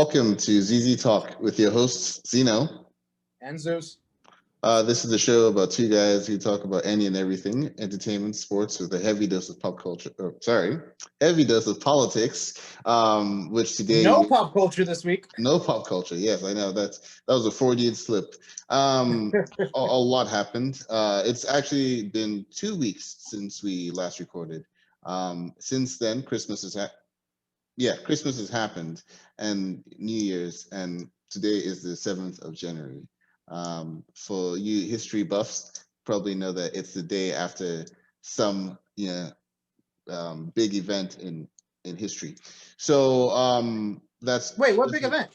welcome to ZZ Talk with your hosts, Zino. And Zeus. This is a show about two guys who talk about any and everything, entertainment, sports, with a heavy dose of pop culture. Heavy dose of politics. Which today no pop culture this week. No pop culture. Yes, I know that was a Freudian slip. A lot happened. It's actually been 2 weeks since we last recorded. Since then, Christmas has happened, and New Year's, and today is the 7th of January. For you history buffs, probably know that it's the day after some big event in history. So that's what big event?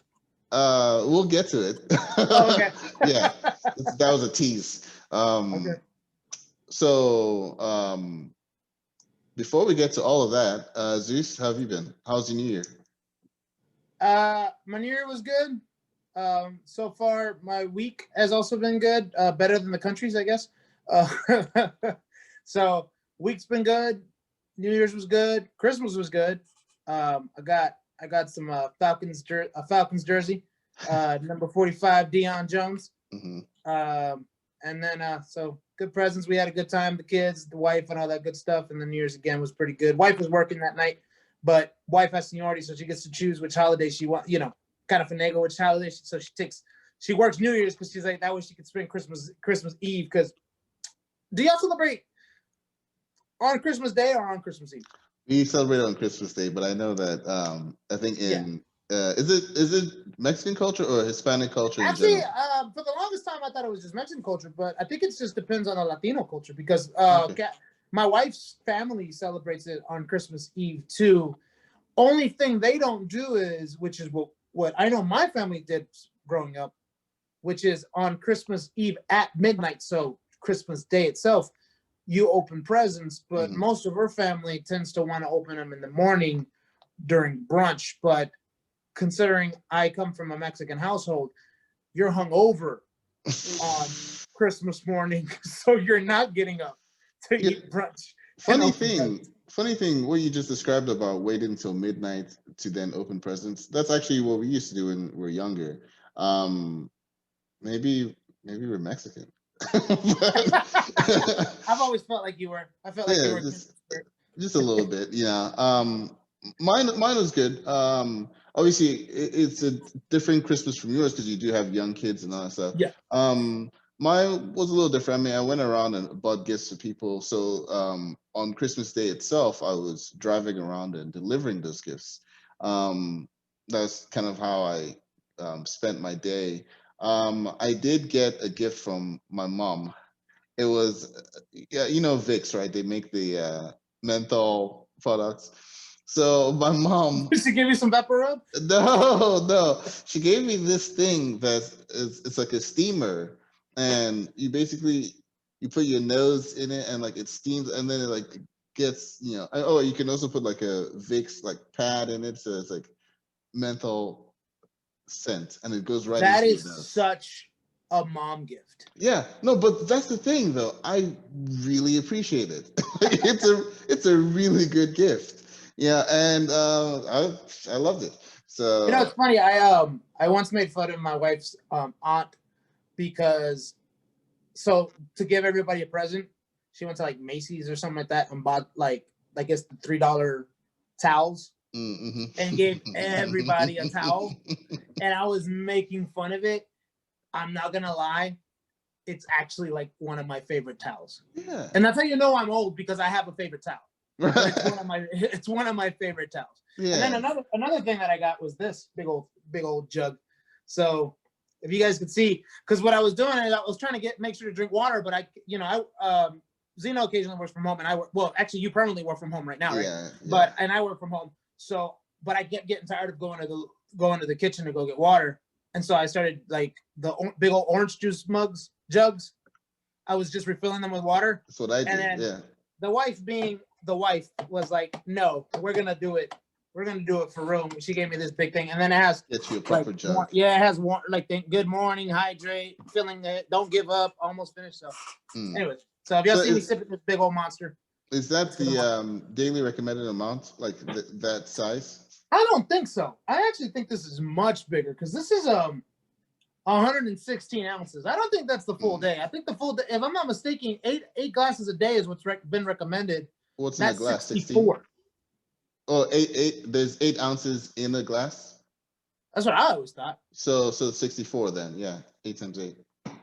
We'll get to it. Oh, okay. Yeah, that was a tease. Okay. So before we get to all of that, Zeus, how have you been? How's your New Year? My New Year was good. So far, my week has also been good. Better than the country's, I guess. So week's been good. New Year's was good. Christmas was good. I got some Falcons jersey, number 45, Deion Jones. Mm-hmm. And then so good presents. We had a good time, the kids, the wife, and all that good stuff. And the New Year's again was pretty good. Wife was working that night, but wife has seniority, so she gets to choose which holiday she wants. Kind of finagle which holiday. So she works New Year's because she's like that way she could spend Christmas Eve. Because do y'all celebrate on Christmas Day or on Christmas Eve? We celebrate on Christmas Day, but I know that I think is it Mexican culture or Hispanic culture? Actually, for the longest time I thought it was just Mexican culture, but I think it just depends on the Latino culture because my wife's family celebrates it on Christmas Eve too. Only thing they don't do is, which is what I know my family did growing up, which is on Christmas Eve at midnight. So Christmas Day itself, you open presents, but most of her family tends to want to open them in the morning during brunch. But considering I come from a Mexican household, you're hungover on Christmas morning, so you're not getting up to eat brunch. Funny thing, what you just described about waiting until midnight to then open presents, that's actually what we used to do when we were younger. Maybe we're Mexican. I've always felt like you were. I felt like you were just a little bit. Mine was good. Obviously it's a different Christmas from yours because you do have young kids and all that stuff. Yeah. Mine was a little different. I mean, I went around and bought gifts for people. So on Christmas Day itself, I was driving around and delivering those gifts. That's kind of how I spent my day. I did get a gift from my mom. It was, Vicks, right? They make the menthol products. So my mom. Did she give you some vapor rub? No. She gave me this thing it's like a steamer, and you put your nose in it and like it steams, and then it like gets you can also put like a Vicks like pad in it, so it's like menthol scent, and it goes right that into is your nose. Such a mom gift. Yeah, no, but that's the thing though, I really appreciate it. It's a really good gift. Yeah, and I loved it. So it's funny, I once made fun of my wife's aunt because to give everybody a present, she went to like Macy's or something like that and bought like I guess the $3 towels. Mm-hmm. And gave everybody a towel. And I was making fun of it. I'm not gonna lie, it's actually like one of my favorite towels. Yeah. And that's how you know I'm old, because I have a favorite towel. It's one of my favorite towels. Yeah. And then another thing that I got was this big old jug. So if you guys could see, because what I was doing is I was trying to make sure to drink water, but Zeno occasionally works from home, and actually you permanently work from home right now, right? Yeah. But I work from home. So, but I kept getting tired of going to the kitchen to go get water, and so I started like the big old orange juice jugs. I was just refilling them with water. That's what I did. And then the wife, being the wife, was like, "No, we're gonna do it. We're gonna do it for real." She gave me this big thing, and then it has get you a proper jug. It has like good morning, hydrate, filling it, don't give up, almost finished. So, anyways, so if y'all see me sipping this big old monster. Is that the daily recommended amount, like that size? I don't think so. I actually think this is much bigger because this is 116 ounces. I don't think that's the full day. I think the full day, if I'm not mistaken, eight glasses a day is what's been recommended. What's in a That's glass? 64. 16? Oh, eight. There's 8 ounces in a glass. That's what I always thought. So 64 then. Yeah, 8 times 8.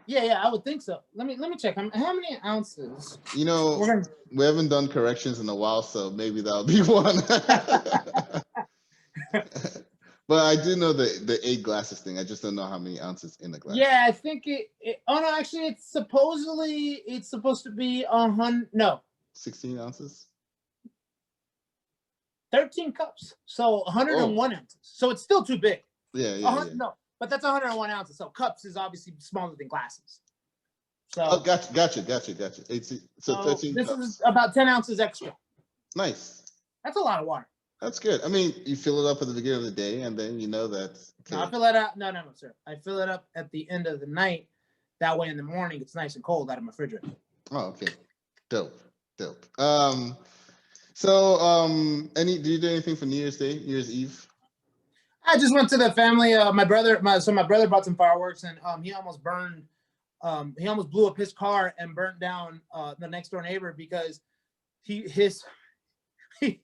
Yeah, I would think so. Let me check. How many ounces? You know, we haven't done corrections in a while, so maybe that'll be one. But I do know the 8 glasses thing. I just don't know how many ounces in the glass. Yeah, I think oh no, actually, it's supposed to be 100. No, 16 ounces. 13 cups. So 101 ounces. So it's still too big. Yeah. No, but that's 101 ounces. So cups is obviously smaller than glasses. So oh, gotcha. 18, so 13 this cups. is about 10 ounces extra. Nice. That's a lot of water. That's good. I mean, you fill it up at the beginning of the day, and then you know that. Okay. No, I fill it up. No, sir. I fill it up at the end of the night. That way, in the morning, it's nice and cold out of my refrigerator. Oh, okay. Dope. So, do you do anything for New Year's Day, New Year's Eve? I just went to the family. My brother bought some fireworks, and he almost blew up his car and burnt down the next door neighbor because he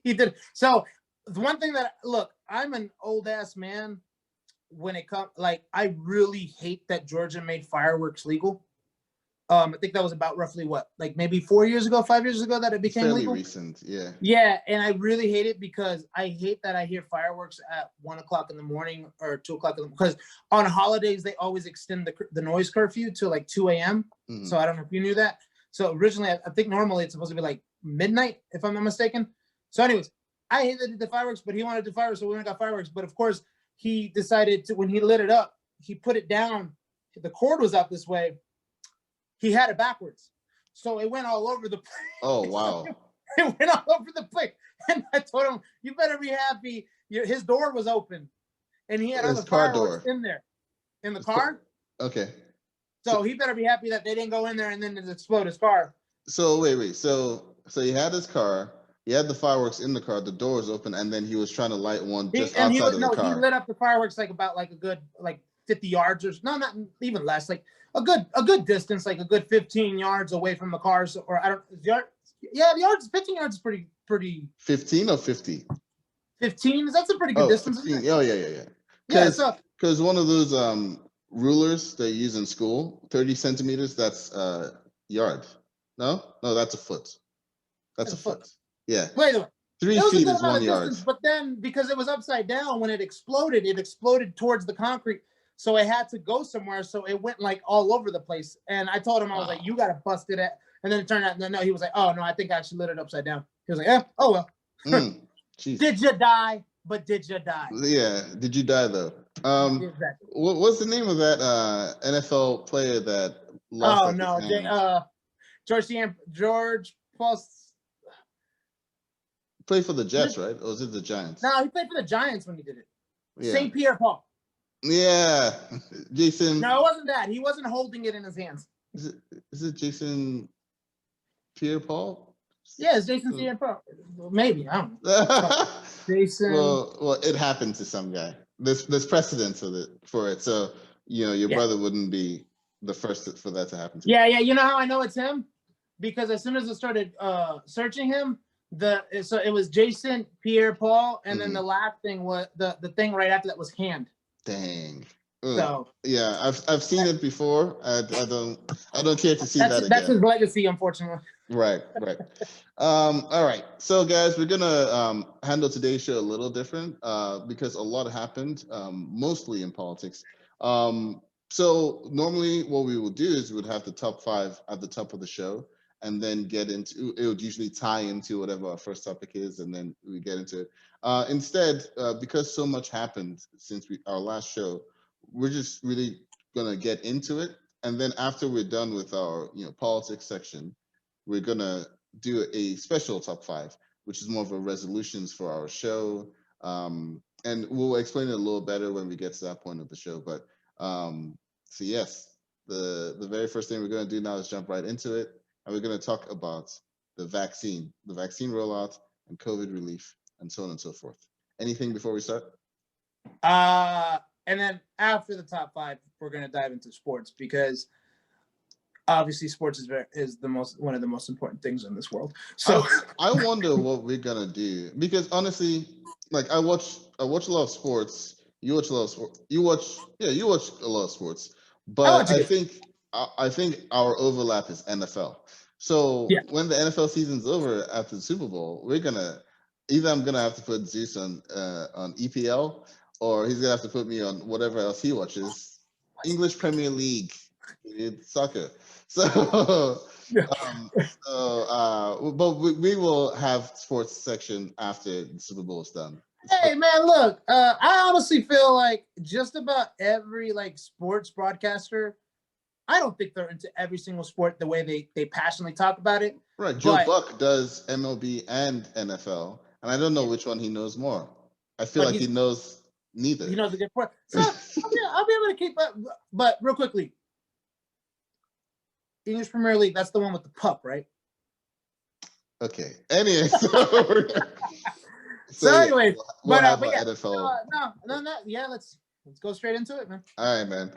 did. So the one thing that, look, I'm an old ass man when it comes, like, I really hate that Georgia made fireworks legal. I think that was about roughly like maybe 5 years ago that it became fairly legal. Recent, yeah. Yeah, and I really hate it because I hate that I hear fireworks at 1 o'clock in the morning or 2 o'clock because on holidays they always extend the noise curfew to like 2 a.m. Mm-hmm. So I don't know if you knew that. So originally, I think normally it's supposed to be like midnight, if I'm not mistaken. So anyways, I hated the fireworks, but he wanted the fireworks, so we went and got fireworks. But of course, he decided to, when he lit it up, he put it down. The cord was out this way. He had it backwards. So it went all over the place. Oh, wow. It went all over the place. And I told him, you better be happy. His door was open. And he had all the fireworks in there. In the car? Okay. So he better be happy that they didn't go in there and then explode his car. So wait. So he had his car. He had the fireworks in the car. The door was open. And then he was trying to light one just outside of the car. He lit up the fireworks about a good 50 yards or no, not even less, like a good distance, like a good 15 yards away from the cars, or I don't yards. 15 yards is pretty. 15 or 50? 15. That's a pretty good distance. 15. Oh yeah. Because one of those rulers they use in school, 30 centimeters. That's yard. No, that's a foot. That's a foot. Yeah. Wait. 3 feet is 1 yard. But then, because it was upside down, when it exploded towards the concrete. So it had to go somewhere. So it went like all over the place. And I told him, I was like, you got to bust it at. And then it turned out, no, he was like, oh, no, I think I actually lit it upside down. He was like, oh, well. Did you die? But did you die? Yeah. Did you die, though? Exactly. What's the name of that NFL player that lost? Oh, no. George Plus. Played for the Jets, right? Or was it the Giants? No, he played for the Giants when he did it. Yeah. St. Pierre Paul. Yeah. Jason. No, it wasn't that. He wasn't holding it in his hands. Is it Jason Pierre Paul? Yeah, it's Jason Pierre Paul. Maybe. I don't know. Jason. Well, it happened to some guy. There's precedence for it. So, your brother wouldn't be the first for that to happen to. Yeah. You know how I know it's him? Because as soon as I started searching him, so it was Jason Pierre Paul, and then the last thing was the thing right after that was hand. Dang. So yeah, I've seen it before. I don't care to see that again. That's his legacy, unfortunately. Right. All right. So guys, we're gonna handle today's show a little different because a lot happened, mostly in politics. So normally what we would do is we would have the top 5 at the top of the show, and then get into it. Would usually tie into whatever our first topic is, and then we get into it. Instead, because so much happened since our last show, we're just really gonna get into it, and then after we're done with our politics section, we're gonna do a special top 5, which is more of a resolutions for our show, and we'll explain it a little better when we get to that point of the show. But so yes, the very first thing we're gonna do now is jump right into it. And we're going to talk about the vaccine rollout and COVID relief and so on and so forth. Anything before we start? And then after the top 5, we're gonna dive into sports because obviously sports is one of the most important things in this world. So I wonder what we're gonna do because honestly, like I watch a lot of sports. You watch a lot of sports. You watch a lot of sports. But I think our overlap is NFL. So when the NFL season's over after the Super Bowl, I'm gonna have to put Zeus on EPL, or he's gonna have to put me on whatever else he watches. English Premier League, soccer. So, but we will have sports section after the Super Bowl is done. Hey man, look, I honestly feel like just about every like sports broadcaster, I don't think they're into every single sport the way they passionately talk about it. Right, Joe Buck does MLB and NFL, and I don't know which one he knows more. I feel like he knows neither. He knows the good part. So I'll be able to keep up. But real quickly, English Premier League, that's the one with the pup, right? Okay. Anyway, anyway, we'll have but NFL. no. Yeah, let's go straight into it, man. All right, man.